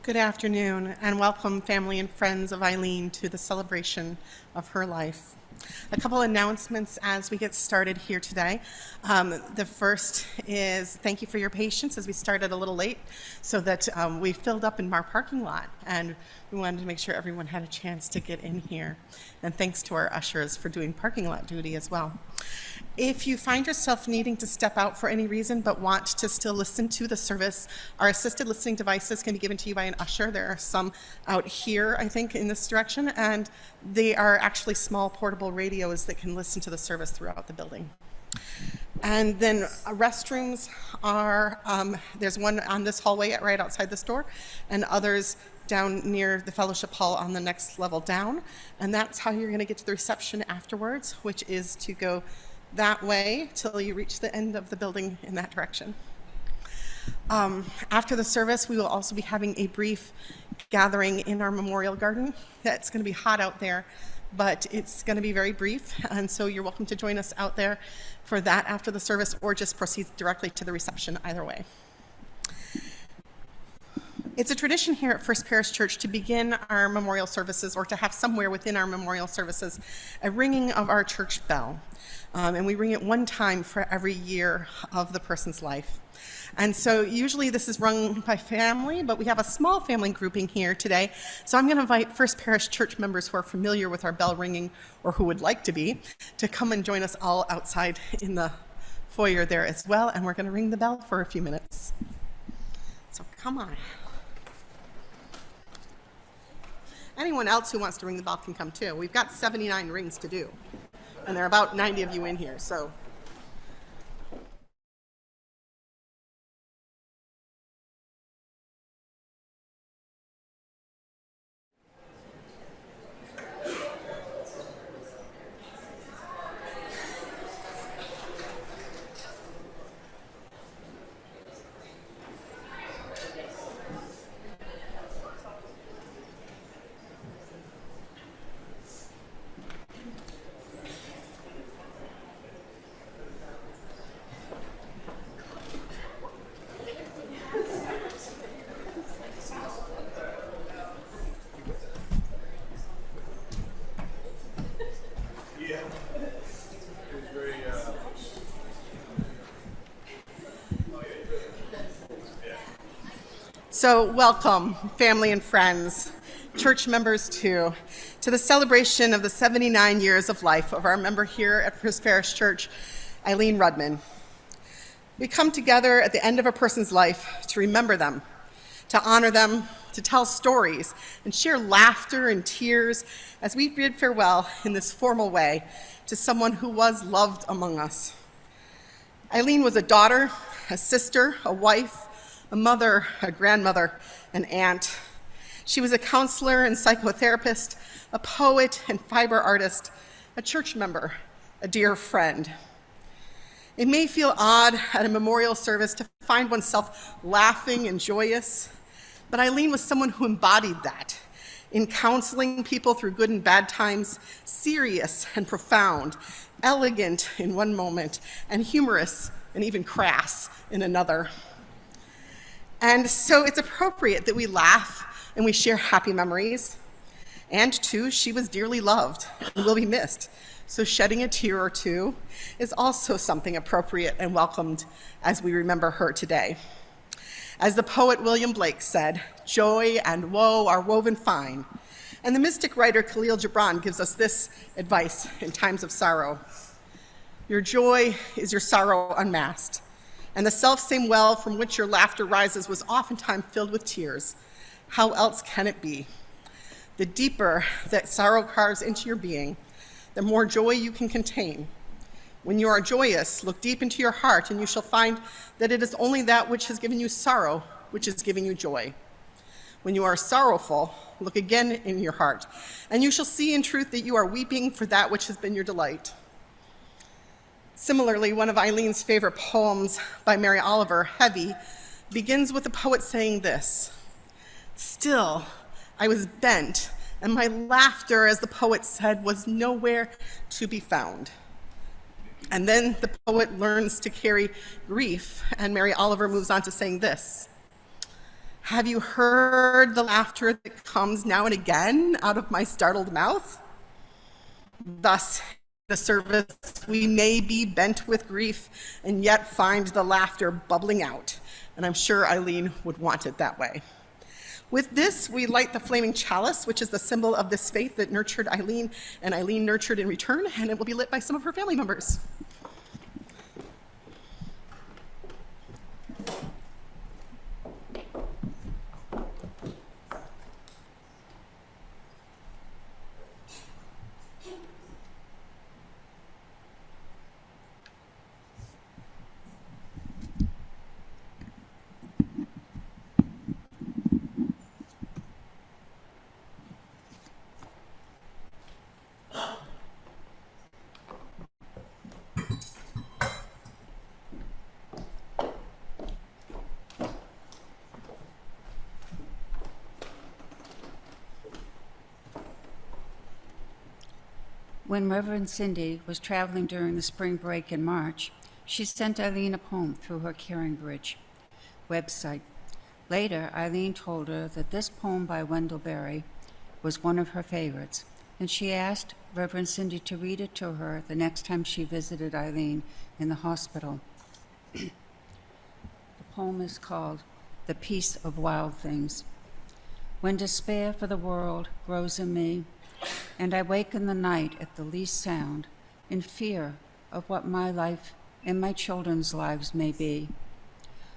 Good afternoon, and welcome family and friends of ILENE to the celebration of her life. A couple announcements as we get started here today. The first is thank you for your patience as we started a little late so that we filled up in our parking lot, and we wanted to make sure everyone had a chance to get in here. And thanks to our ushers for doing parking lot duty as well. If you find yourself needing to step out for any reason but want to still listen to the service, our assisted listening devices can be given to you by an usher. There are some out here, I think, in this direction, and they are actually small portable radios that can listen to the service throughout the building. And then restrooms are, there's one on this hallway right outside this door, and others down near the fellowship hall on the next level down. And that's how you're going to get to the reception afterwards, which is to go that way till you reach the end of the building in that direction. After the service, we will also be having a brief gathering in our memorial garden. It's going to be hot out there, but it's going to be very brief, and so you're welcome to join us out there for that after the service, or just proceed directly to the reception, either way. It's a tradition here at First Parish Church to begin our memorial services, or to have somewhere within our memorial services, a ringing of our church bell. And we ring it one time for every year of the person's life. And so usually this is rung by family, but we have a small family grouping here today. So I'm going to invite First Parish Church members who are familiar with our bell ringing, or who would like to be, to come and join us all outside in the foyer there as well. And we're going to ring the bell for a few minutes. So come on. Anyone else who wants to ring the bell can come too. We've got 79 rings to do, and there are about 90 of you in here, so. So welcome, family and friends, church members too, to the celebration of the 79 years of life of our member here at First Parish Church, ILENE RUDMAN. We come together at the end of a person's life to remember them, to honor them, to tell stories, and share laughter and tears as we bid farewell in this formal way to someone who was loved among us. ILENE was a daughter, a sister, a wife, a mother, a grandmother, an aunt. She was a counselor and psychotherapist, a poet and fiber artist, a church member, a dear friend. It may feel odd at a memorial service to find oneself laughing and joyous, but ILENE was someone who embodied that in counseling people through good and bad times, serious and profound, elegant in one moment, and humorous and even crass in another. And so it's appropriate that we laugh and we share happy memories. And too, she was dearly loved and will be missed. So shedding a tear or two is also something appropriate and welcomed as we remember her today. As the poet William Blake said, joy and woe are woven fine. And the mystic writer Khalil Gibran gives us this advice in times of sorrow. Your joy is your sorrow unmasked. And the self-same well from which your laughter rises was oftentimes filled with tears. How else can it be? The deeper that sorrow carves into your being, the more joy you can contain. When you are joyous, look deep into your heart, and you shall find that it is only that which has given you sorrow which is giving you joy. When you are sorrowful, look again in your heart, and you shall see in truth that you are weeping for that which has been your delight. Similarly, one of ILENE's favorite poems by Mary Oliver, Heavy, begins with the poet saying this: still, I was bent, and my laughter, as the poet said, was nowhere to be found. And then the poet learns to carry grief, and Mary Oliver moves on to saying this: Have you heard the laughter that comes now and again out of my startled mouth? Thus, the service, we may be bent with grief and yet find the laughter bubbling out. And I'm sure ILENE would want it that way. With this, we light the flaming chalice, which is the symbol of this faith that nurtured ILENE and ILENE nurtured in return, and it will be lit by some of her family members. When Reverend Cindy was traveling during the spring break in March, she sent ILENE a poem through her Caring Bridge website. Later, ILENE told her that this poem by Wendell Berry was one of her favorites, and she asked Reverend Cindy to read it to her the next time she visited ILENE in the hospital. The poem is called "The Peace of Wild Things." When despair for the world grows in me, and I wake in the night at the least sound, in fear of what my life and my children's lives may be,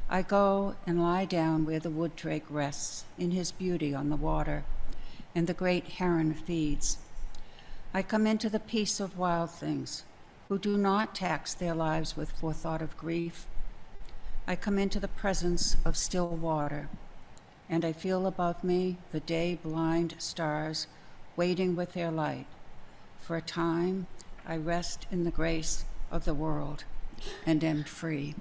I go and lie down where the wood drake rests in his beauty on the water, and the great heron feeds. I come into the peace of wild things, who do not tax their lives with forethought of grief. I come into the presence of still water, and I feel above me the day-blind stars waiting with their light. For a time, I rest in the grace of the world and am free.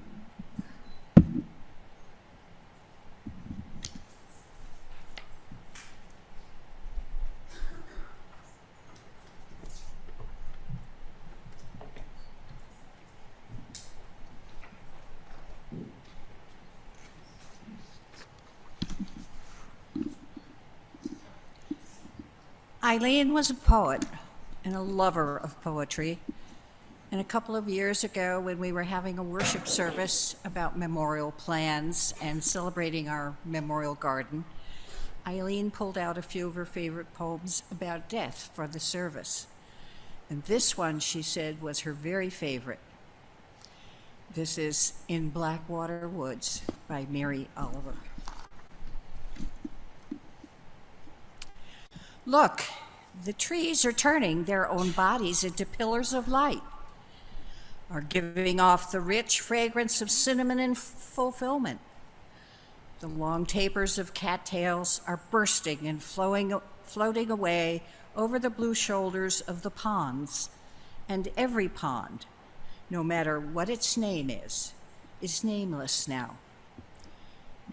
ILENE was a poet and a lover of poetry. And a couple of years ago, when we were having a worship service about memorial plans and celebrating our memorial garden, ILENE pulled out a few of her favorite poems about death for the service. And this one, she said, was her very favorite. This is In Blackwater Woods by Mary Oliver. Look, the trees are turning their own bodies into pillars of light, are giving off the rich fragrance of cinnamon and fulfillment. The long tapers of cattails are bursting and floating away over the blue shoulders of the ponds, and every pond, no matter what its name is nameless now.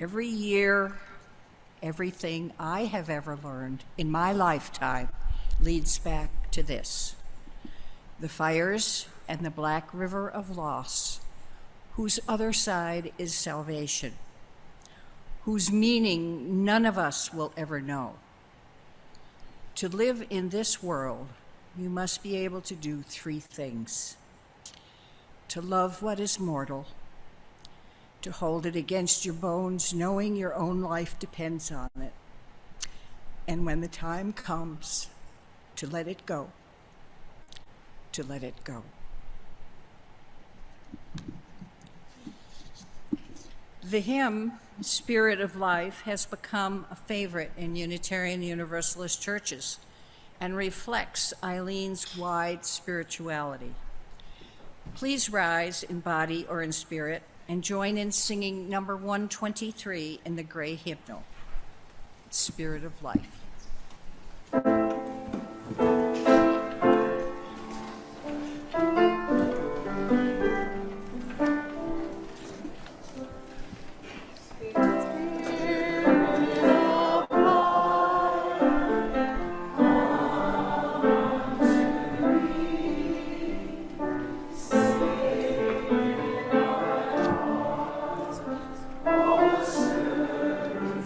Every year, everything I have ever learned in my lifetime leads back to this: the fires and the black river of loss, whose other side is salvation, whose meaning none of us will ever know. To live in this world, you must be able to do three things: to love what is mortal, to hold it against your bones, knowing your own life depends on it, and when the time comes, to let it go, to let it go. The hymn, Spirit of Life, has become a favorite in Unitarian Universalist churches and reflects ILENE's wide spirituality. Please rise in body or in spirit and join in singing number 123 in the Gray Hymnal, Spirit of Life.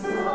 Oh,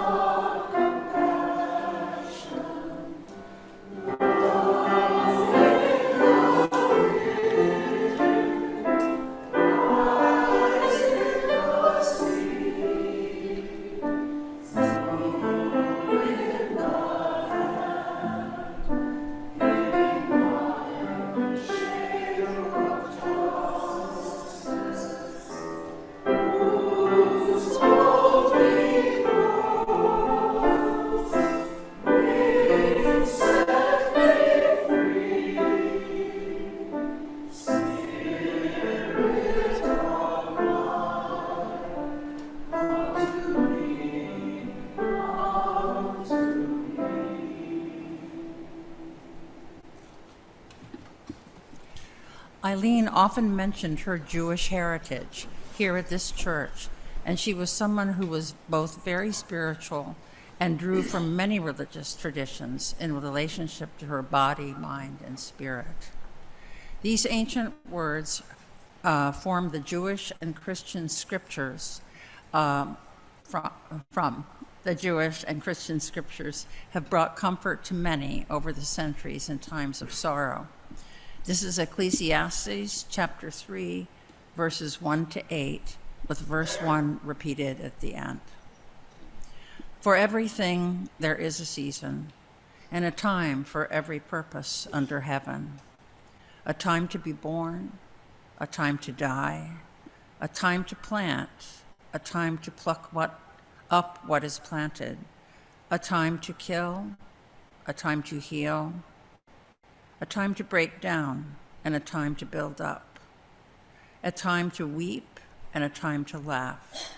ILENE often mentioned her Jewish heritage here at this church, and she was someone who was both very spiritual and drew from many religious traditions in relationship to her body, mind, and spirit. These ancient words form the Jewish and Christian scriptures from the Jewish and Christian scriptures have brought comfort to many over the centuries in times of sorrow. This is Ecclesiastes chapter 3, verses 1 to 8, with verse 1 repeated at the end. For everything there is a season, and a time for every purpose under heaven. A time to be born, a time to die, a time to plant, a time to pluck up what is planted, a time to kill, a time to heal, a time to break down, and a time to build up, a time to weep, and a time to laugh,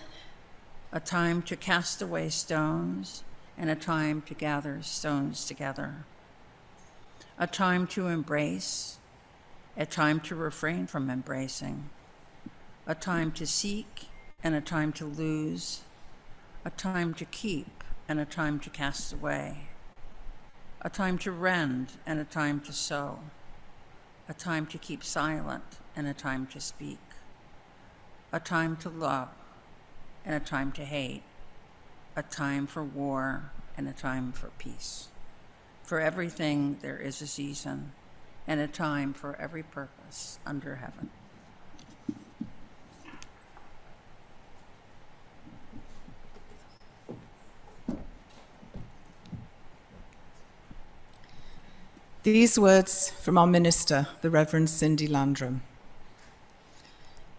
a time to cast away stones, and a time to gather stones together, a time to embrace, a time to refrain from embracing, a time to seek, and a time to lose, a time to keep, and a time to cast away, a time to rend, and a time to sow, a time to keep silent, and a time to speak, a time to love, and a time to hate, a time for war, and a time for peace. For everything there is a season, and a time for every purpose under heaven. These words from our minister, the Reverend Cindy Landrum.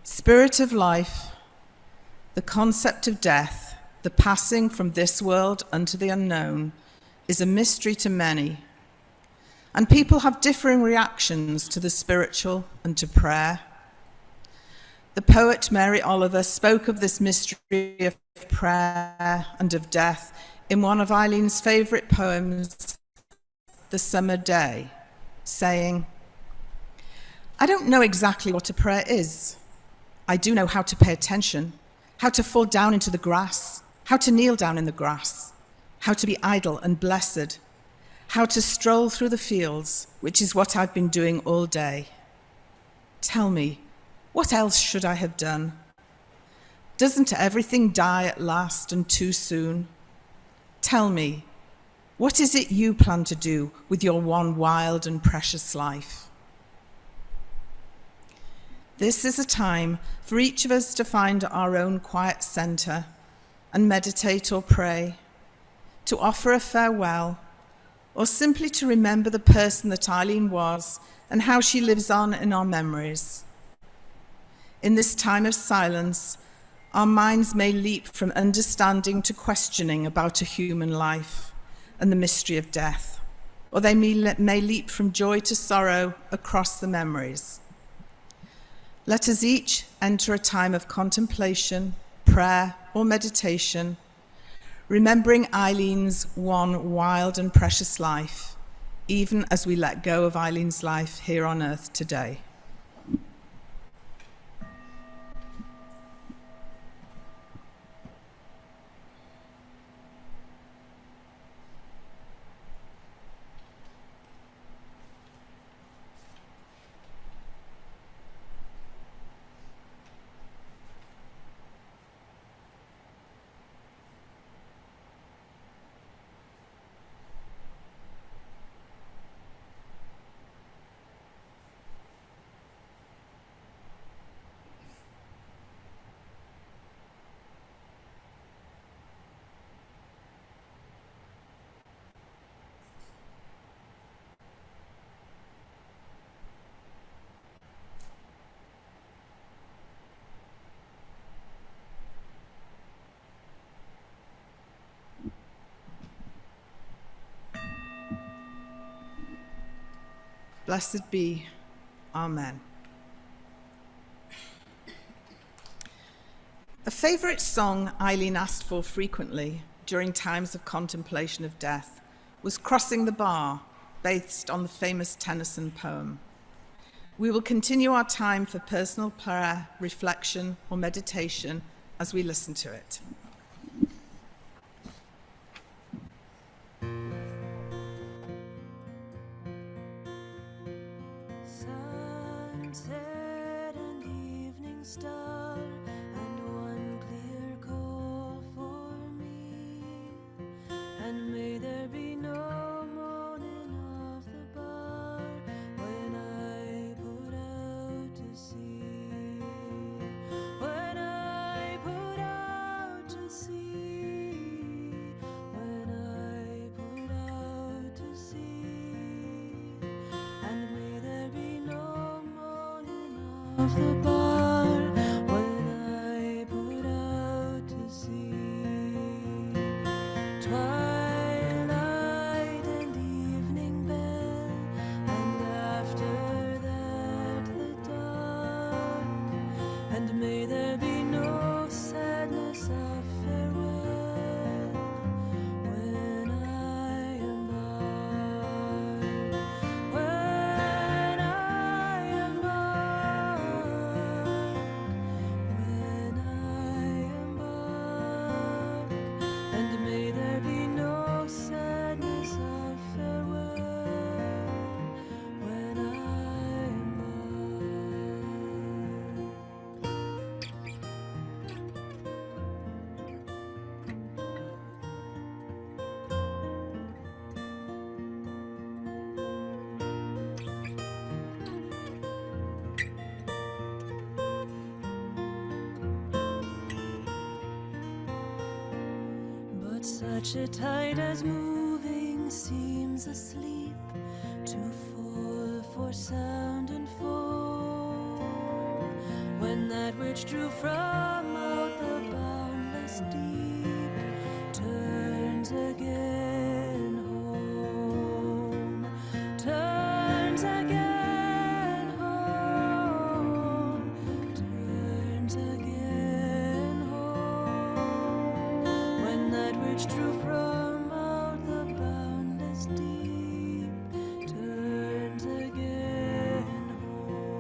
Spirit of life, the concept of death, the passing from this world unto the unknown, is a mystery to many. And people have differing reactions to the spiritual and to prayer. The poet Mary Oliver spoke of this mystery of prayer and of death in one of ILENE's favourite poems, The Summer Day, saying, I don't know exactly what a prayer is. I do know how to pay attention, how to fall down into the grass, how to kneel down in the grass, how to be idle and blessed, how to stroll through the fields, which is what I've been doing all day. Tell me, what else should I have done? Doesn't everything die at last and too soon? Tell me, what is it you plan to do with your one wild and precious life? This is a time for each of us to find our own quiet center and meditate or pray, to offer a farewell, or simply to remember the person that ILENE was and how she lives on in our memories. In this time of silence, our minds may leap from understanding to questioning about a human life and the mystery of death, or they may leap from joy to sorrow across the memories. Let us each enter a time of contemplation, prayer, or meditation, remembering ILENE's one wild and precious life, even as we let go of ILENE's life here on earth today. Blessed be. Amen. A favourite song ILENE asked for frequently during times of contemplation of death was Crossing the Bar, based on the famous Tennyson poem. We will continue our time for personal prayer, reflection, or meditation as we listen to it. Sunset and evening star, and one clear call for me. And may there be no moaning of the bar when I put out to sea. When I put out to sea. When I put out to sea. And may there be no moaning of the bar when I put out to sea. Twilight and evening bell, and after that the dark. And may there be no sadness of farewell when I embark. When I embark. When I embark. And may there be no sadness of farewell when I embark. But such a tide as moving seems asleep, too full for sound and foam. When that which drew from out the boundless deep turns again home, turns again home, turns again home. When that which drew from out the boundless deep turns again home.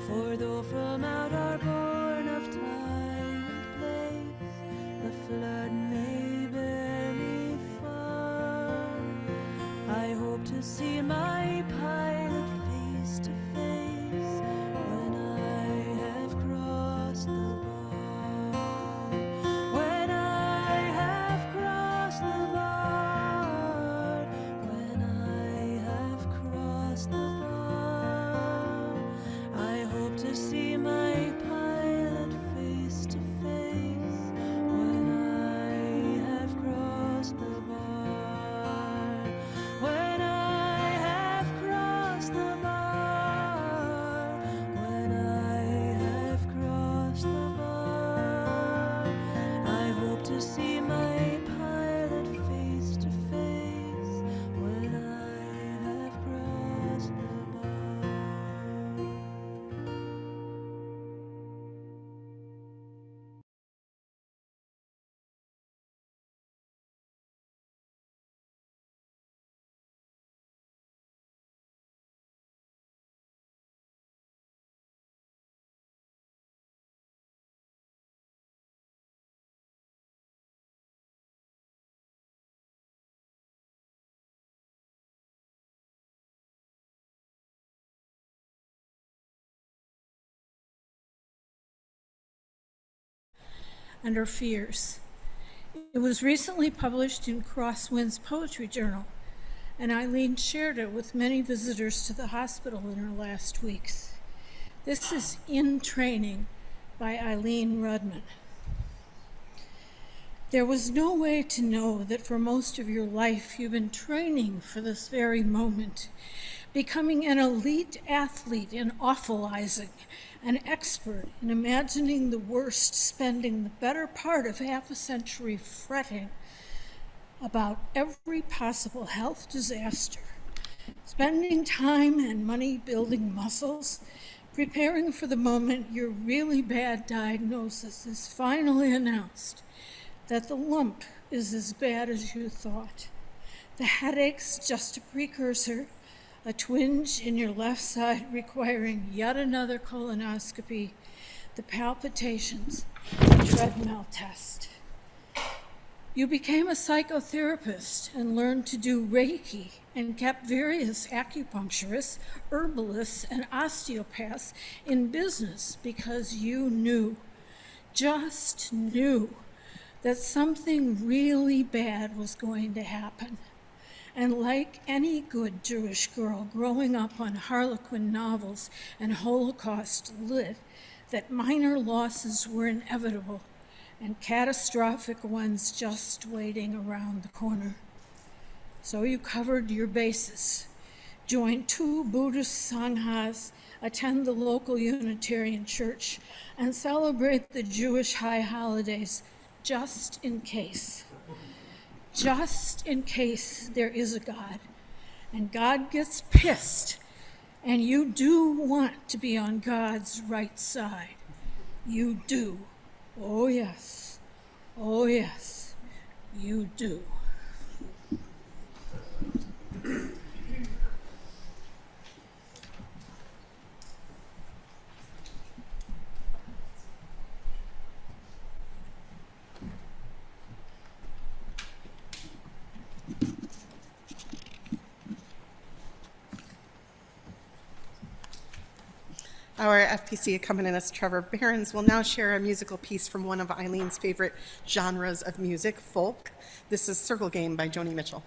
For though from out our bourne of time and place the flood may bear me far, I hope to see my pilot face to face when I have crossed the bar. When I have crossed the bar. When I have crossed the bar. I hope to see my pilot face to face when I have crossed the bar. When I have crossed the bar. When I have crossed the bar. I hope to see my pilot face to face when I have crossed the bar. and her fears. It was recently published in Crosswind's Poetry Journal, and ILENE shared it with many visitors to the hospital in her last weeks. This is In Training by ILENE RUDMAN. There was no way to know that for most of your life you've been training for this very moment, becoming an elite athlete in awfulizing, an expert in imagining the worst, spending the better part of half a century fretting about every possible health disaster, spending time and money building muscles, preparing for the moment your really bad diagnosis is finally announced, that the lump is as bad as you thought. The headache's just a precursor, a twinge in your left side requiring yet another colonoscopy, the palpitations, the treadmill test. You became a psychotherapist and learned to do Reiki and kept various acupuncturists, herbalists, and osteopaths in business because you knew, just knew, that something really bad was going to happen. And like any good Jewish girl growing up on Harlequin novels and Holocaust lit, that minor losses were inevitable and catastrophic ones just waiting around the corner. So you covered your bases, joined 2 Buddhist sanghas, attend the local Unitarian church, and celebrate the Jewish high holidays just in case. Just in case there is a God, and God gets pissed, and you do want to be on God's right side. You do. Oh yes, you do. Our FPC accompanist, Trevor Behrens, will now share a musical piece from one of Eileen's favorite genres of music, folk. This is Circle Game by Joni Mitchell.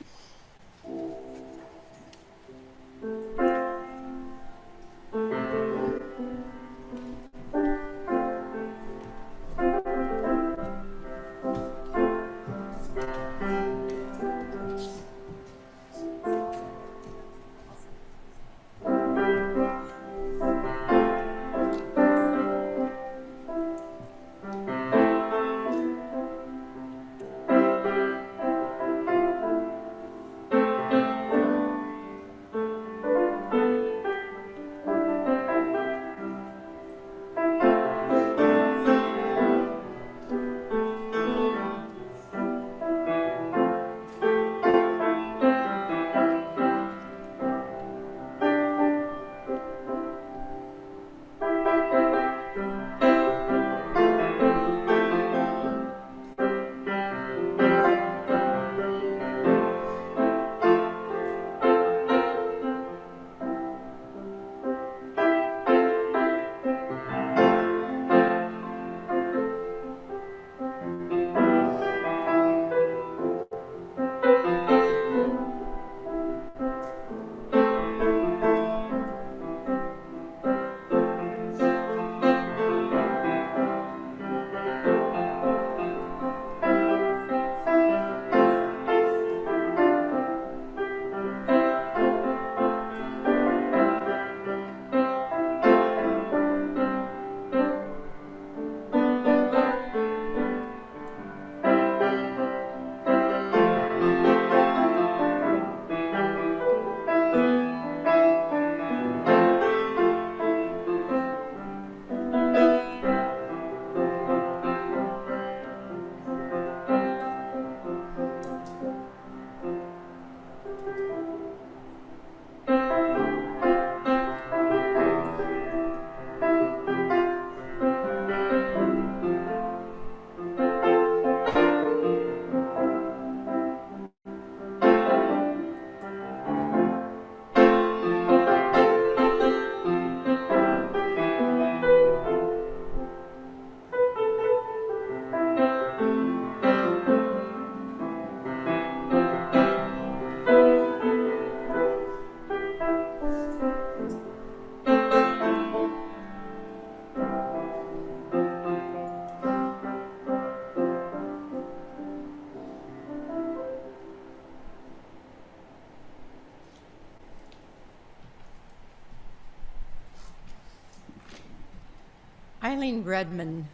Eileen RUDMAN,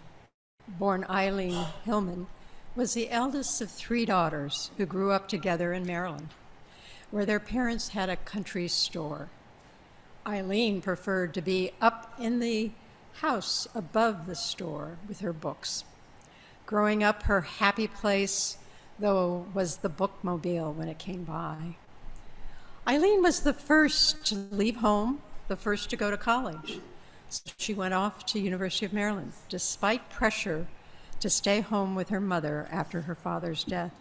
born Eileen Hillman, was the eldest of 3 daughters who grew up together in Maryland, where their parents had a country store. Eileen preferred to be up in the house above the store with her books. Growing up, her happy place, though, was the bookmobile when it came by. Eileen was the first to leave home, the first to go to college. So she went off to University of Maryland, despite pressure to stay home with her mother after her father's death.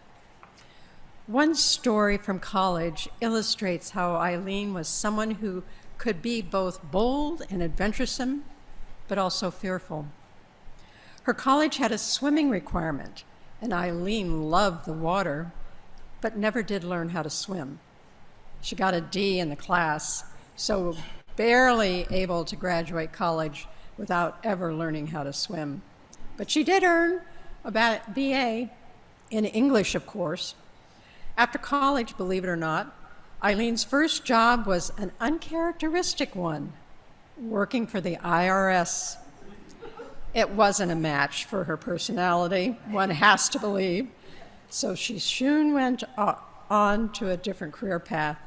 One story from college illustrates how Eileen was someone who could be both bold and adventuresome, but also fearful. Her college had a swimming requirement, and Eileen loved the water, but never did learn how to swim. She got a D in the class, so barely able to graduate college without ever learning how to swim. But she did earn a BA in English, of course. After college, believe it or not, Eileen's first job was an uncharacteristic one, working for the IRS. It wasn't a match for her personality, one has to believe, so she soon went on to a different career path.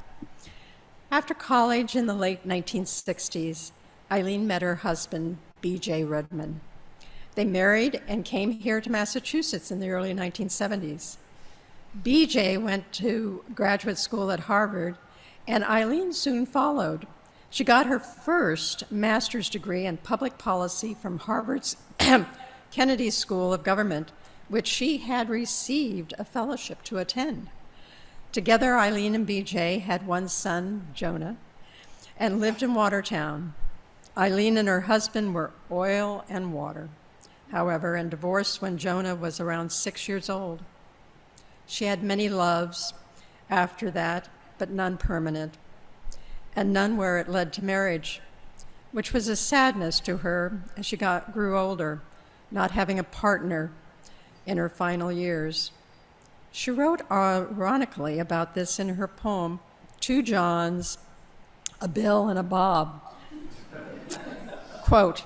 After college in the late 1960s, Eileen met her husband, B.J. RUDMAN. They married and came here to Massachusetts in the early 1970s. B.J. went to graduate school at Harvard, and Eileen soon followed. She got her first master's degree in public policy from Harvard's Kennedy School of Government, which she had received a fellowship to attend. Together, Eileen and B.J. had one son, Jonah, and lived in Watertown. Eileen and her husband were oil and water, however, and divorced when Jonah was around 6 years old. She had many loves after that, but none permanent, and none where it led to marriage, which was a sadness to her as she grew older, not having a partner in her final years. She wrote ironically about this in her poem, Two Johns, a Bill and a Bob. Quote,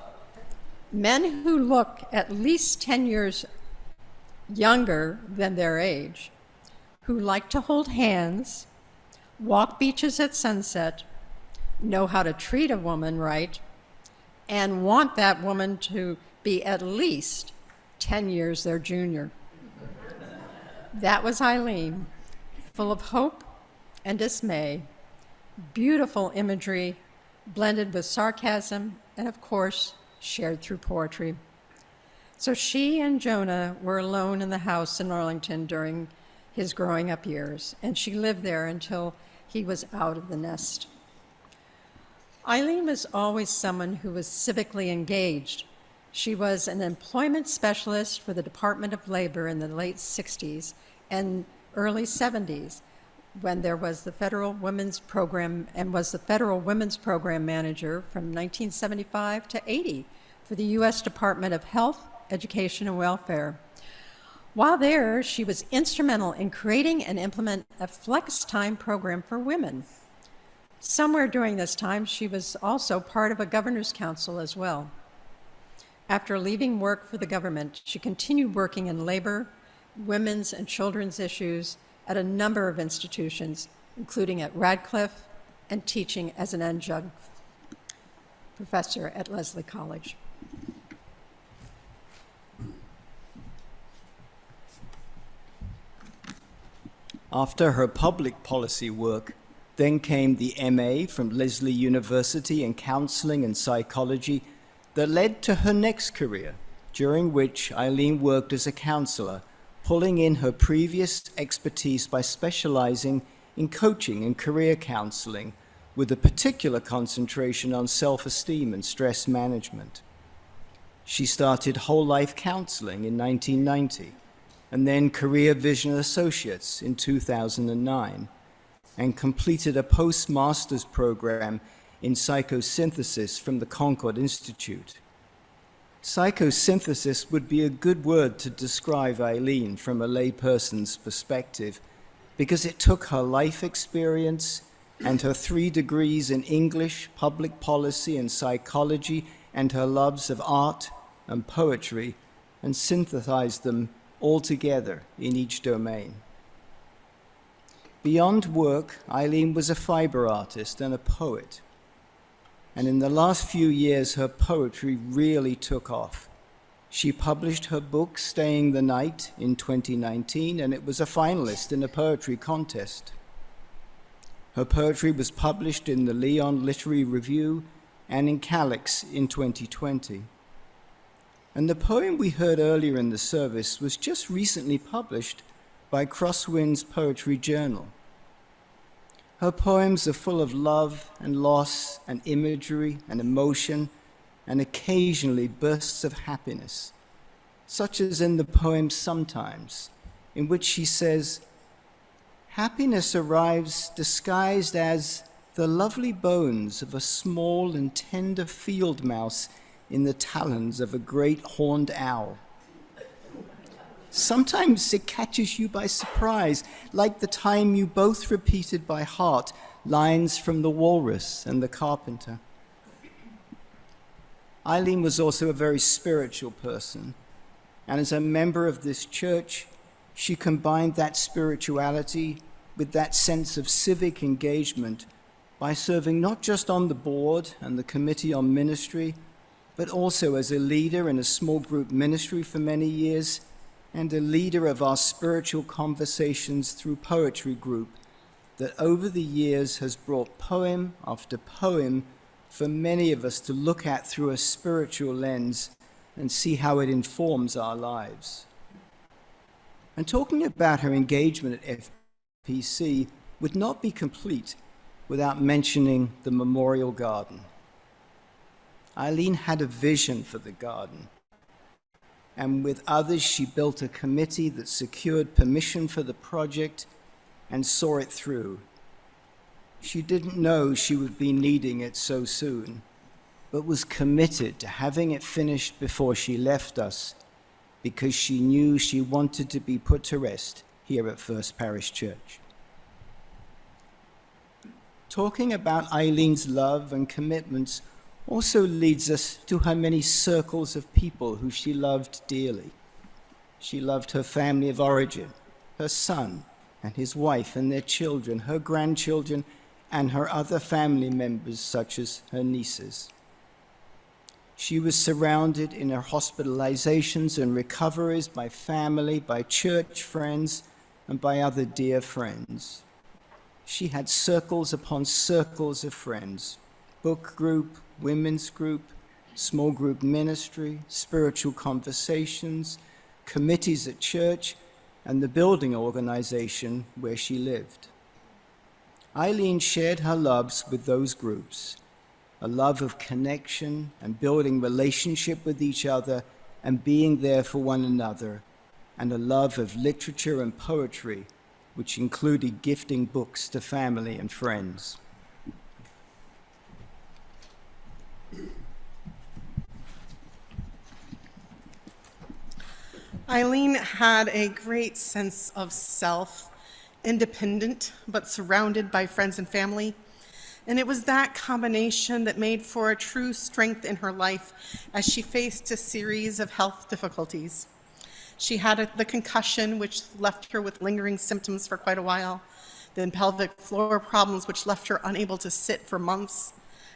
"Men who look at least 10 years younger than their age, who like to hold hands, walk beaches at sunset, know how to treat a woman right, and want that woman to be at least 10 years their junior." That was Eileen, full of hope and dismay, beautiful imagery blended with sarcasm, and of course, shared through poetry. So she and Jonah were alone in the house in Arlington during his growing up years, and she lived there until he was out of the nest. Eileen was always someone who was civically engaged. She was an employment specialist for the Department of Labor in the late 60s and early 70s, when there was the Federal Women's Program, and was the Federal Women's Program manager from 1975 to 80 for the U.S. Department of Health, Education, and Welfare. While there, she was instrumental in creating and implement a flex time program for women. Somewhere during this time, she was also part of a governor's council as well. After leaving work for the government, she continued working in labor, women's and children's issues at a number of institutions, including at Radcliffe and teaching as an adjunct professor at Lesley College. After her public policy work, then came the MA from Lesley University in counseling and psychology that led to her next career, during which Eileen worked as a counselor, pulling in her previous expertise by specializing in coaching and career counseling, with a particular concentration on self-esteem and stress management. She started whole life counseling in 1990, and then Career Vision Associates in 2009, and completed a postmaster's program in psychosynthesis from the Concord Institute. Psychosynthesis would be a good word to describe Eileen from a layperson's perspective, because it took her life experience and her 3 degrees in English, public policy, and psychology, and her loves of art and poetry, and synthesized them all together in each domain. Beyond work, Eileen was a fiber artist and a poet. And in the last few years, her poetry really took off. She published her book, Staying the Night, in 2019, and it was a finalist in a poetry contest. Her poetry was published in the Lyon Literary Review and in Calyx in 2020. And the poem we heard earlier in the service was just recently published by Crosswinds Poetry Journal. Her poems are full of love and loss and imagery and emotion and occasionally bursts of happiness, such as in the poem Sometimes, in which she says, "Happiness arrives disguised as the lovely bones of a small and tender field mouse in the talons of a great horned owl. Sometimes it catches you by surprise, like the time you both repeated by heart lines from The Walrus and The Carpenter." ILENE was also a very spiritual person, and as a member of this church, she combined that spirituality with that sense of civic engagement by serving not just on the board and the Committee on Ministry, but also as a leader in a small group ministry for many years and a leader of our spiritual conversations through poetry group that over the years has brought poem after poem for many of us to look at through a spiritual lens and see how it informs our lives. And talking about her engagement at FPC would not be complete without mentioning the Memorial Garden. ILENE had a vision for the garden, and with others she built a committee that secured permission for the project and saw it through. She didn't know she would be needing it so soon, but was committed to having it finished before she left us because she knew she wanted to be put to rest here at First Parish Church. Talking about ILENE's love and commitments also leads us to her many circles of people who she loved dearly. She loved her family of origin, her son and his wife and their children, her grandchildren, and her other family members, such as her nieces. She was surrounded in her hospitalizations and recoveries by family, by church friends, and by other dear friends. She had circles upon circles of friends, book group, women's group, small group ministry, spiritual conversations, committees at church, and the building organization where she lived. ILENE shared her loves with those groups, a love of connection and building relationship with each other and being there for one another, and a love of literature and poetry, which included gifting books to family and friends. ILENE had a great sense of self, independent but surrounded by friends and family. And it was that combination that made for a true strength in her life as she faced a series of health difficulties. She had the concussion, which left her with lingering symptoms for quite a while, then pelvic floor problems, which left her unable to sit for months.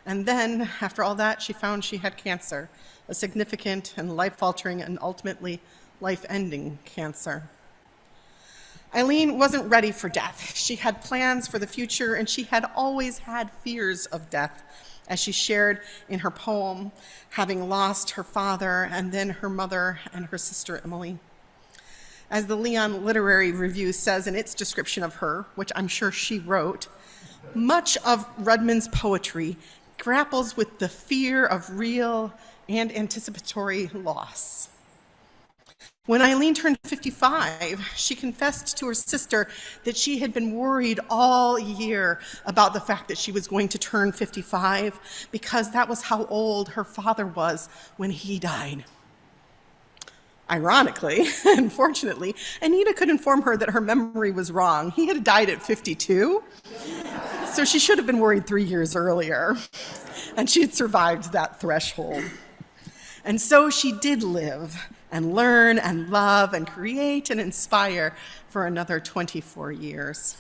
And then, after all that, she found she had cancer, a significant and life-altering and ultimately life-ending cancer. ILENE wasn't ready for death. She had plans for the future, and she had always had fears of death, as she shared in her poem, having lost her father and then her mother and her sister Emily. As the Lyon Literary Review says in its description of her, which I'm sure she wrote, much of RUDMAN's poetry grapples with the fear of real and anticipatory loss. When ILENE turned 55, she confessed to her sister that she had been worried all year about the fact that she was going to turn 55 because that was how old her father was when he died. Ironically, and fortunately, Anita could inform her that her memory was wrong. He had died at 52, so she should have been worried 3 years earlier, and she had survived that threshold. And so she did live and learn and love and create and inspire for another 24 years.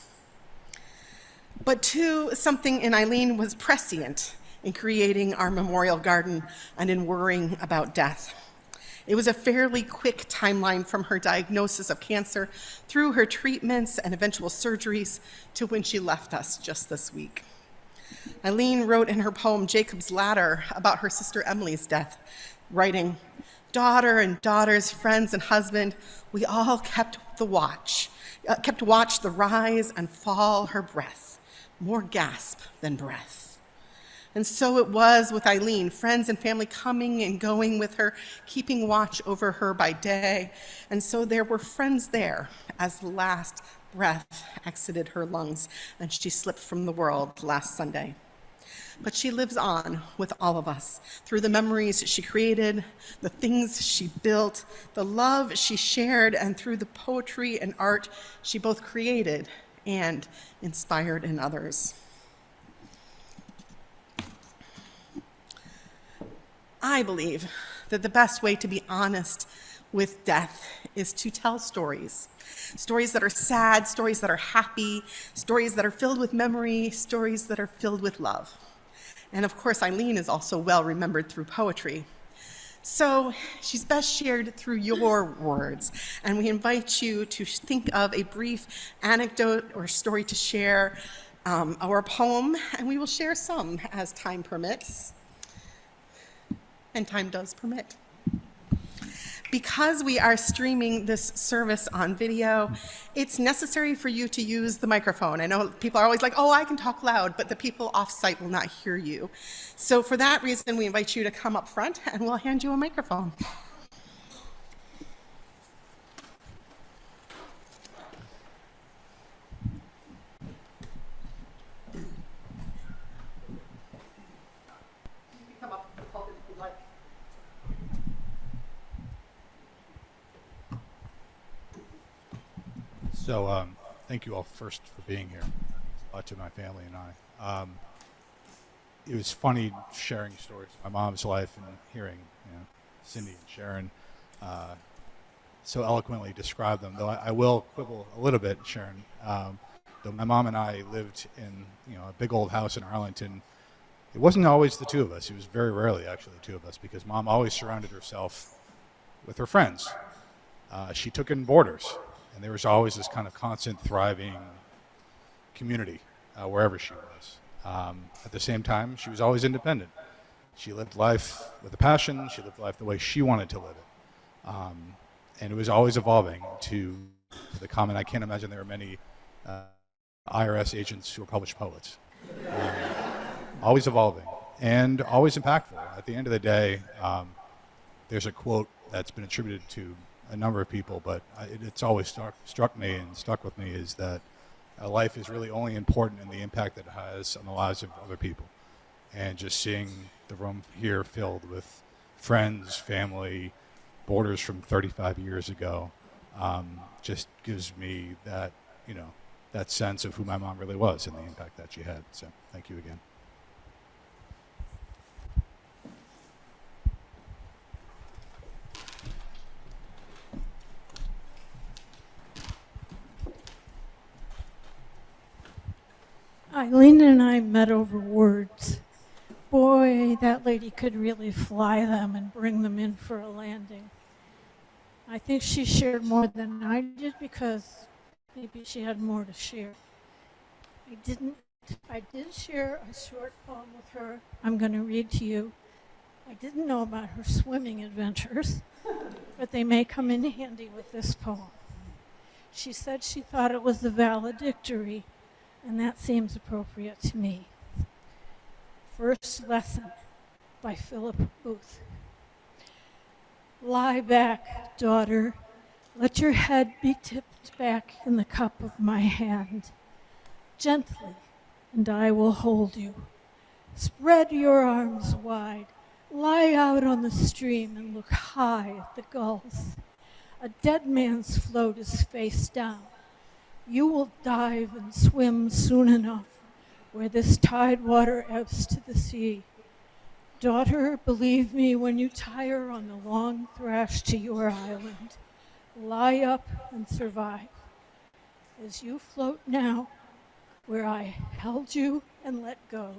But too, something in ILENE was prescient in creating our memorial garden and in worrying about death. It was a fairly quick timeline from her diagnosis of cancer through her treatments and eventual surgeries to when she left us just this week. ILENE wrote in her poem Jacob's Ladder about her sister Emily's death, writing, "Daughter and daughter's friends and husband, we all kept watch the rise and fall her breath, more gasp than breath." And so it was with ILENE, friends and family coming and going with her, keeping watch over her by day. And so there were friends there as the last breath exited her lungs and she slipped from the world last Sunday. But she lives on with all of us through the memories she created, the things she built, the love she shared, and through the poetry and art she both created and inspired in others. I believe that the best way to be honest with death is to tell stories. Stories that are sad, stories that are happy, stories that are filled with memory, stories that are filled with love. And of course, ILENE is also well remembered through poetry. So she's best shared through your words. And we invite you to think of a brief anecdote or story to share, or a poem, and we will share some as time permits. And time does permit. Because we are streaming this service on video, it's necessary for you to use the microphone. I know people are always like, oh, I can talk loud, but the people off-site will not hear you. So for that reason, we invite you to come up front and we'll hand you a microphone. So thank you all first for being here, to my family and I. It was funny sharing stories of my mom's life and hearing Cindy and Sharon so eloquently describe them, though I will quibble a little bit, Sharon. Though my mom and I lived in a big old house in Arlington, it wasn't always the two of us. It was very rarely actually the two of us because Mom always surrounded herself with her friends. She took in boarders. And there was always this kind of constant thriving community wherever she was. At the same time, she was always independent. She lived life with a passion. She lived life the way she wanted to live it. And it was always evolving to the comment, I can't imagine there are many IRS agents who are published poets. Always evolving and always impactful. At the end of the day, there's a quote that's been attributed to a number of people, but it's always struck me and stuck with me is that life is really only important in the impact that it has on the lives of other people. And just seeing the room here filled with friends, family, boarders from 35 years ago, just gives me that, that sense of who my mom really was and the impact that she had. So thank you again. ILENE and I met over words. Boy, that lady could really fly them and bring them in for a landing. I think she shared more than I did because maybe she had more to share. I did share a short poem with her I'm going to read to you. I didn't know about her swimming adventures, but they may come in handy with this poem. She said she thought it was the valedictory, and that seems appropriate to me. First Lesson by Philip Booth. Lie back, daughter. Let your head be tipped back in the cup of my hand. Gently, and I will hold you. Spread your arms wide. Lie out on the stream and look high at the gulls. A dead man's float is face down. You will dive and swim soon enough where this tide water ebbs to the sea. Daughter, believe me when you tire on the long thrash to your island. Lie up and survive. As you float now, where I held you and let go.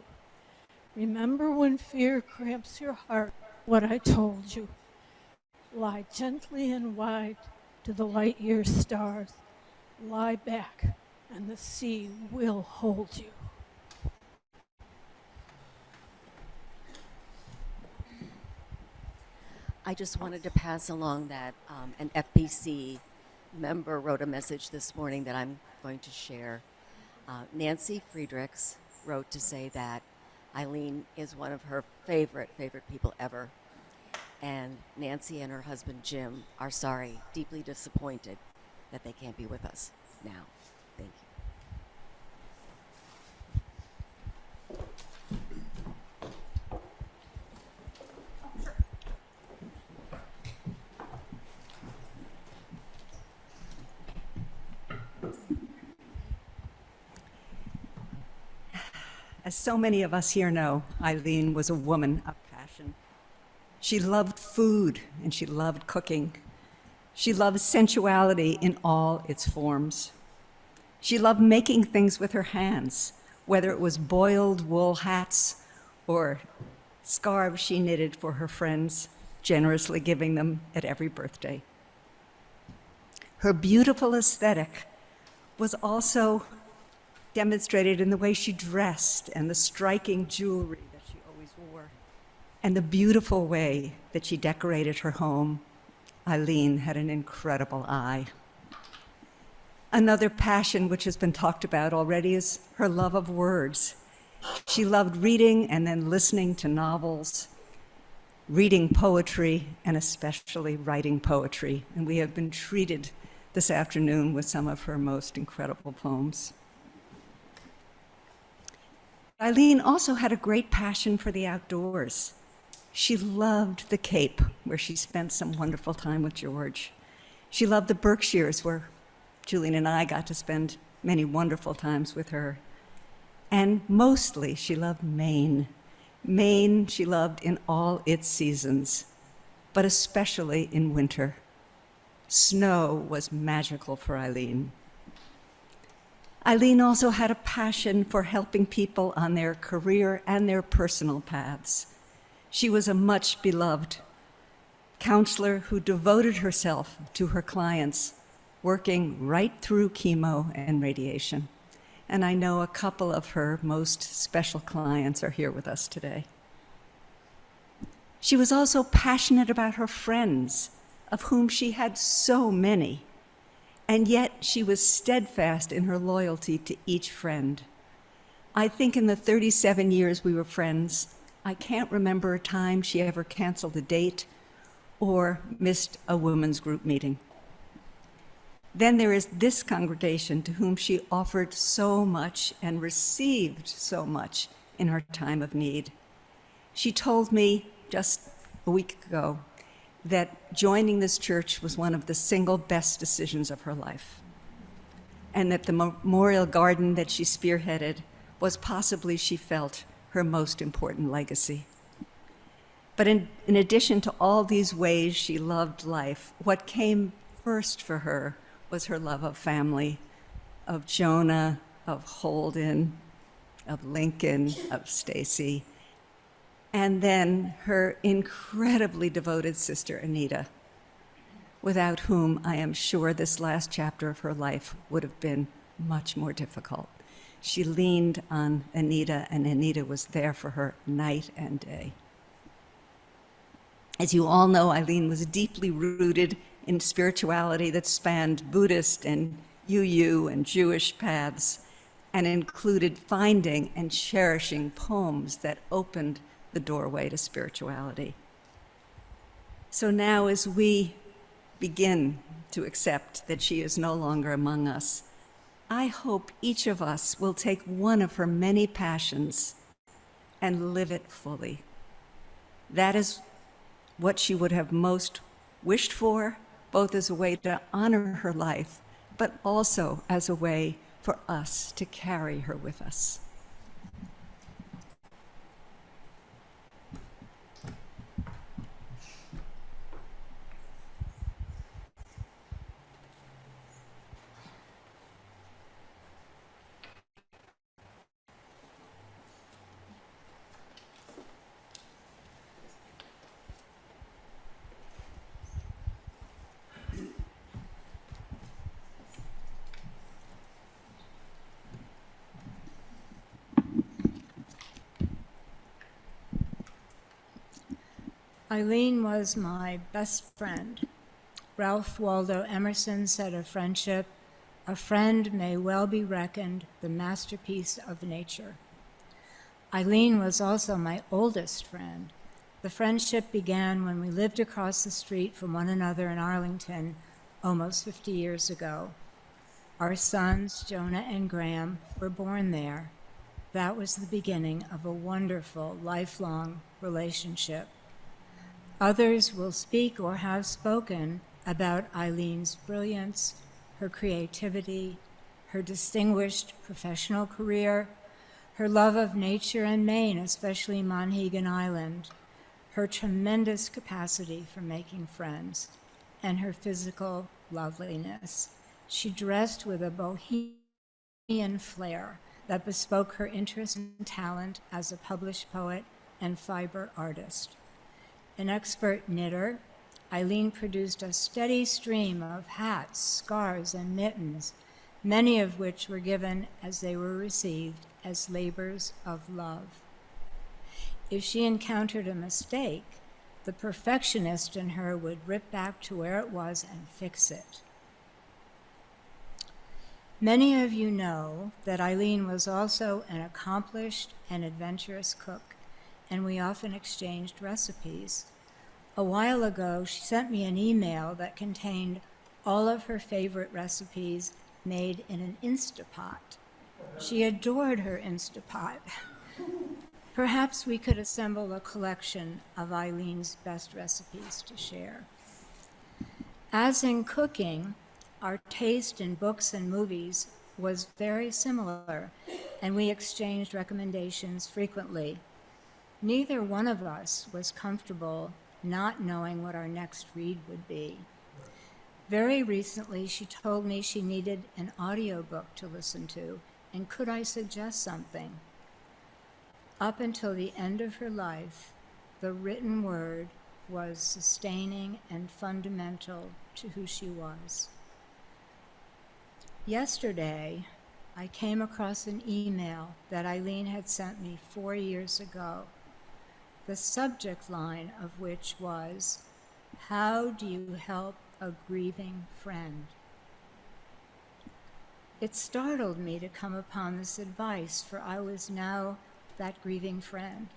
Remember when fear cramps your heart, what I told you. Lie gently and wide to the light year stars. Lie back, and the sea will hold you. I just wanted to pass along that an FBC member wrote a message this morning that I'm going to share. Nancy Friedrichs wrote to say that Eileen is one of her favorite people ever. And Nancy and her husband Jim are sorry, deeply disappointed that they can't be with us now. Thank you. As so many of us here know, Eileen was a woman of passion. She loved food and she loved cooking. She loved sensuality in all its forms. She loved making things with her hands, whether it was boiled wool hats or scarves she knitted for her friends, generously giving them at every birthday. Her beautiful aesthetic was also demonstrated in the way she dressed and the striking jewelry that she always wore, and the beautiful way that she decorated her home. Eileen had an incredible eye. Another passion which has been talked about already is her love of words. She loved reading and then listening to novels, reading poetry, and especially writing poetry. And we have been treated this afternoon with some of her most incredible poems. Eileen also had a great passion for the outdoors. She loved the Cape, where she spent some wonderful time with George. She loved the Berkshires, where Julian and I got to spend many wonderful times with her. And mostly, she loved Maine. Maine she loved in all its seasons, but especially in winter. Snow was magical for Eileen. Eileen also had a passion for helping people on their career and their personal paths. She was a much beloved counselor who devoted herself to her clients, working right through chemo and radiation. And I know a couple of her most special clients are here with us today. She was also passionate about her friends, of whom she had so many. And yet she was steadfast in her loyalty to each friend. I think in the 37 years we were friends, I can't remember a time she ever canceled a date or missed a women's group meeting. Then there is this congregation to whom she offered so much and received so much in her time of need. She told me just a week ago that joining this church was one of the single best decisions of her life, and that the memorial garden that she spearheaded was possibly, she felt, her most important legacy. But in addition to all these ways she loved life, what came first for her was her love of family, of Jonah, of Holden, of Lincoln, of Stacy, and then her incredibly devoted sister, Anita, without whom I am sure this last chapter of her life would have been much more difficult. She leaned on Anita, and Anita was there for her night and day. As you all know, Eileen was deeply rooted in spirituality that spanned Buddhist and UU and Jewish paths, and included finding and cherishing poems that opened the doorway to spirituality. So now, as we begin to accept that she is no longer among us, I hope each of us will take one of her many passions and live it fully. That is what she would have most wished for, both as a way to honor her life, but also as a way for us to carry her with us. Eileen was my best friend. Ralph Waldo Emerson said of friendship, "A friend may well be reckoned the masterpiece of nature." Eileen was also my oldest friend. The friendship began when we lived across the street from one another in Arlington almost 50 years ago. Our sons, Jonah and Graham, were born there. That was the beginning of a wonderful, lifelong relationship. Others will speak or have spoken about Eileen's brilliance, her creativity, her distinguished professional career, her love of nature and Maine, especially Monhegan Island, her tremendous capacity for making friends, and her physical loveliness. She dressed with a bohemian flair that bespoke her interest and talent as a published poet and fiber artist. An expert knitter, Eileen produced a steady stream of hats, scarves, and mittens, many of which were given as they were received as labors of love. If she encountered a mistake, the perfectionist in her would rip back to where it was and fix it. Many of you know that Eileen was also an accomplished and adventurous cook, and we often exchanged recipes. A while ago, she sent me an email that contained all of her favorite recipes made in an Instapot. She adored her Instapot. Perhaps we could assemble a collection of Eileen's best recipes to share. As in cooking, our taste in books and movies was very similar, and we exchanged recommendations frequently. Neither one of us was comfortable not knowing what our next read would be. Very recently, she told me she needed an audiobook to listen to, and could I suggest something? Up until the end of her life, the written word was sustaining and fundamental to who she was. Yesterday, I came across an email that Eileen had sent me 4 years ago, the subject line of which was, "How do you help a grieving friend?" It startled me to come upon this advice, for I was now that grieving friend,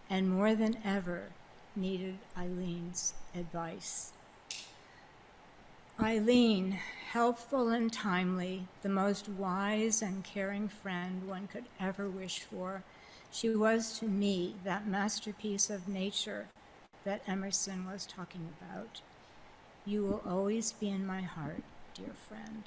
and more than ever needed Eileen's advice. Eileen, helpful and timely, the most wise and caring friend one could ever wish for, she was to me that masterpiece of nature that Emerson was talking about. You will always be in my heart, dear friend.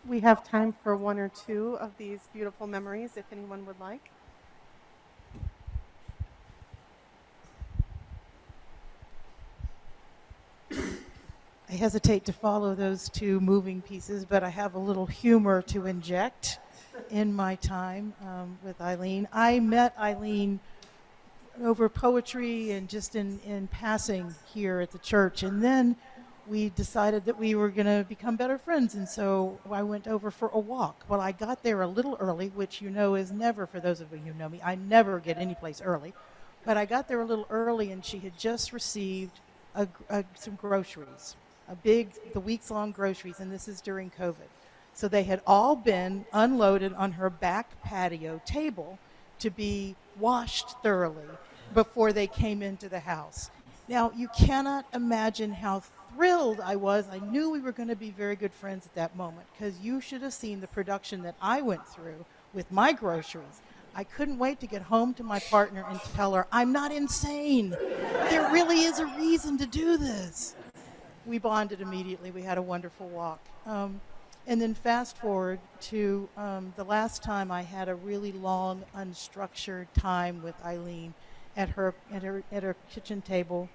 We have time for one or two of these beautiful memories, if anyone would like. I hesitate to follow those two moving pieces, but I have a little humor to inject in my time with Eileen. I met Eileen over poetry and just in passing here at the church, and then we decided that we were going to become better friends, and so I went over for a walk. Well, I got there a little early, which you know is never, for those of you who know me, I never get any place early, but I got there a little early, and she had just received some groceries, the weeks-long groceries, and this is during COVID. So they had all been unloaded on her back patio table to be washed thoroughly before they came into the house. Now, you cannot imagine how thrilled I was. I knew we were going to be very good friends at that moment, because you should have seen the production that I went through with my groceries. I couldn't wait to get home to my partner and tell her, I'm not insane. There really is a reason to do this. We bonded immediately. We had a wonderful walk. And then fast forward to the last time I had a really long, unstructured time with Eileen at her kitchen table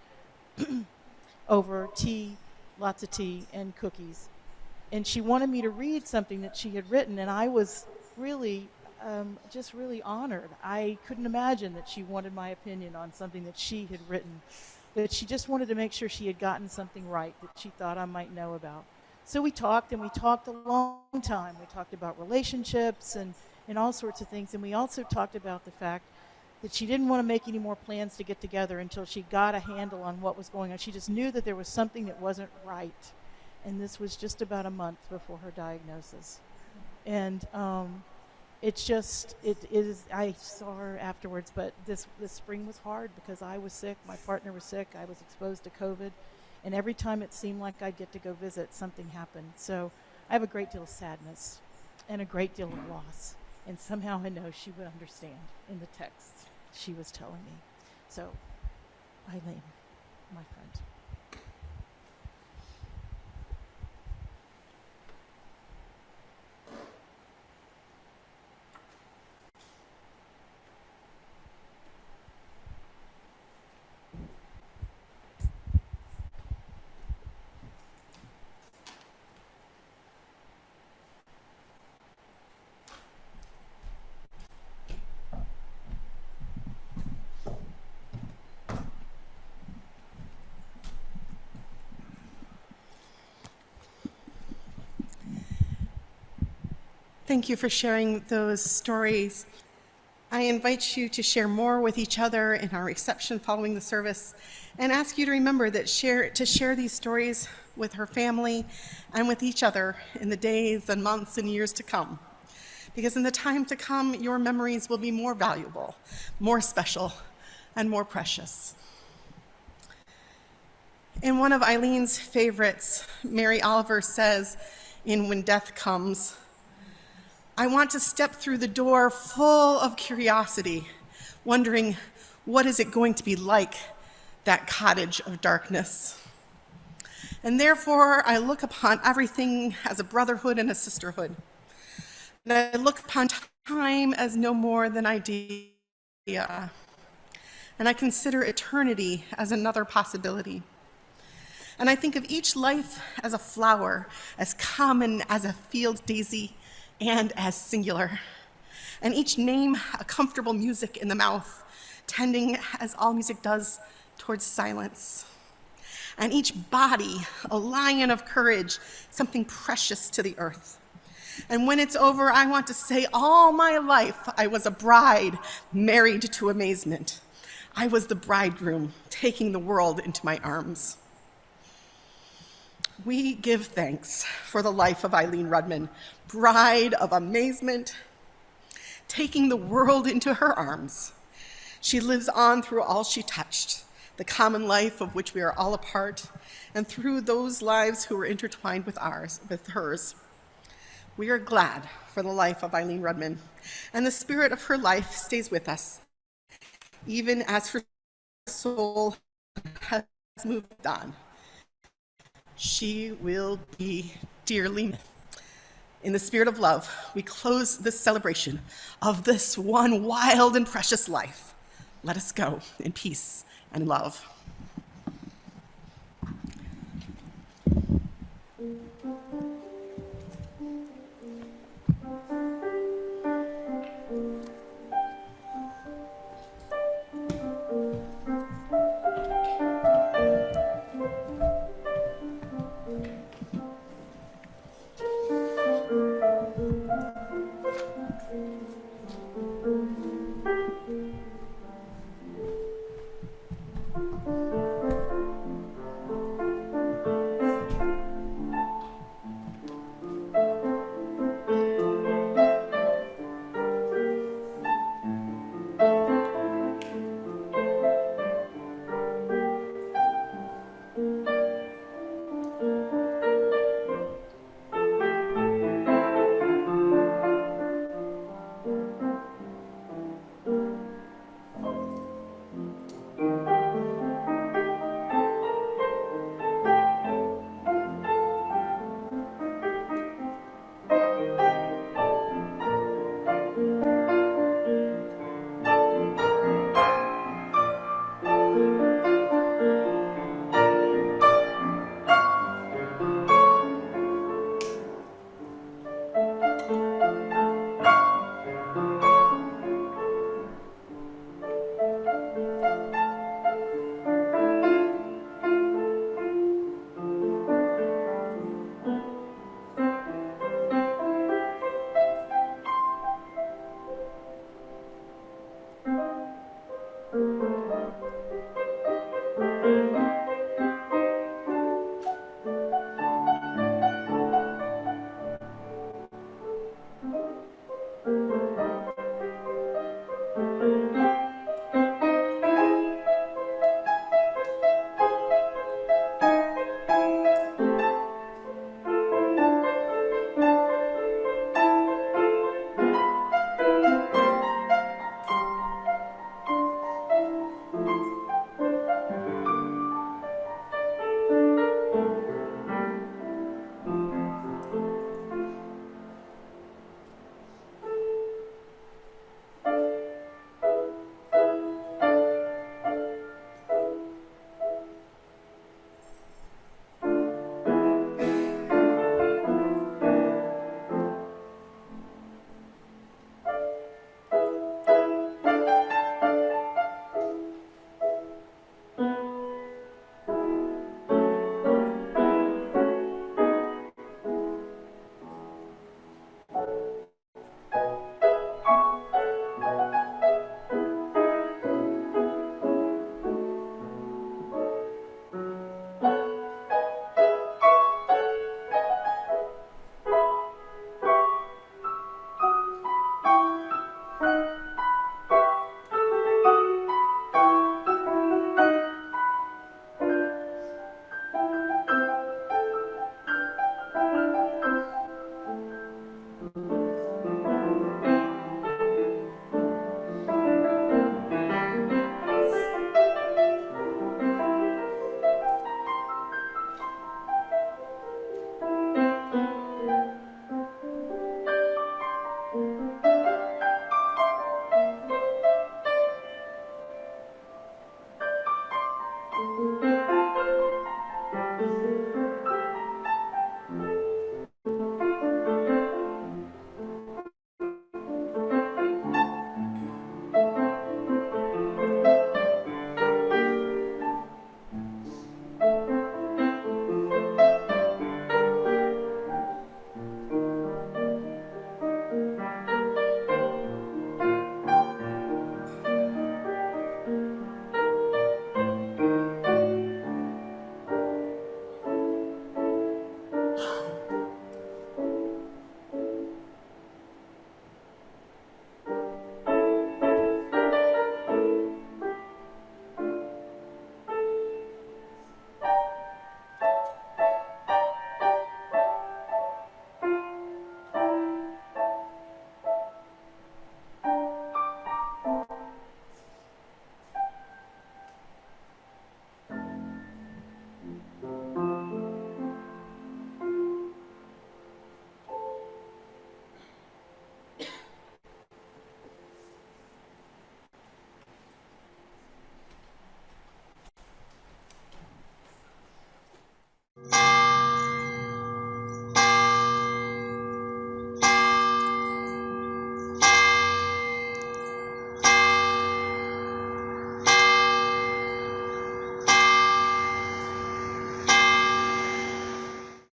over tea, lots of tea, and cookies. And she wanted me to read something that she had written, and I was really just really honored. I couldn't imagine that she wanted my opinion on something that she had written, but she just wanted to make sure she had gotten something right that she thought I might know about. So we talked, and we talked a long time. We talked about relationships and all sorts of things, and we also talked about the fact that she didn't want to make any more plans to get together until she got a handle on what was going on. She just knew that there was something that wasn't right, and this was just about a month before her diagnosis. And I saw her afterwards, but this spring was hard because I was sick, my partner was sick, I was exposed to COVID, and every time it seemed like I'd get to go visit, something happened. So I have a great deal of sadness and a great deal of loss, and somehow I know she would understand in the text she was telling me. So, ILENE, my friend. Thank you for sharing those stories. I invite you to share more with each other in our reception following the service, and ask you to remember that to share these stories with her family and with each other in the days and months and years to come. Because in the time to come, your memories will be more valuable, more special, and more precious. In one of ILENE's favorites, Mary Oliver says in When Death Comes, "I want to step through the door full of curiosity, wondering what is it going to be like, that cottage of darkness. And therefore, I look upon everything as a brotherhood and a sisterhood. And I look upon time as no more than idea. And I consider eternity as another possibility. And I think of each life as a flower, as common as a field daisy, and as singular. And each name a comfortable music in the mouth, tending as all music does towards silence. And each body a lion of courage, something precious to the earth. And when it's over, I want to say all my life I was a bride married to amazement. I was the bridegroom taking the world into my arms." We give thanks for the life of ILENE RUDMAN, bride of amazement, taking the world into her arms. She lives on through all she touched, the common life of which we are all a part, and through those lives who were intertwined with hers. We are glad for the life of ILENE RUDMAN, and the spirit of her life stays with us, even as her soul has moved on. She will be dearly missed. In the spirit of love, we close this celebration of this one wild and precious life. Let us go in peace and love.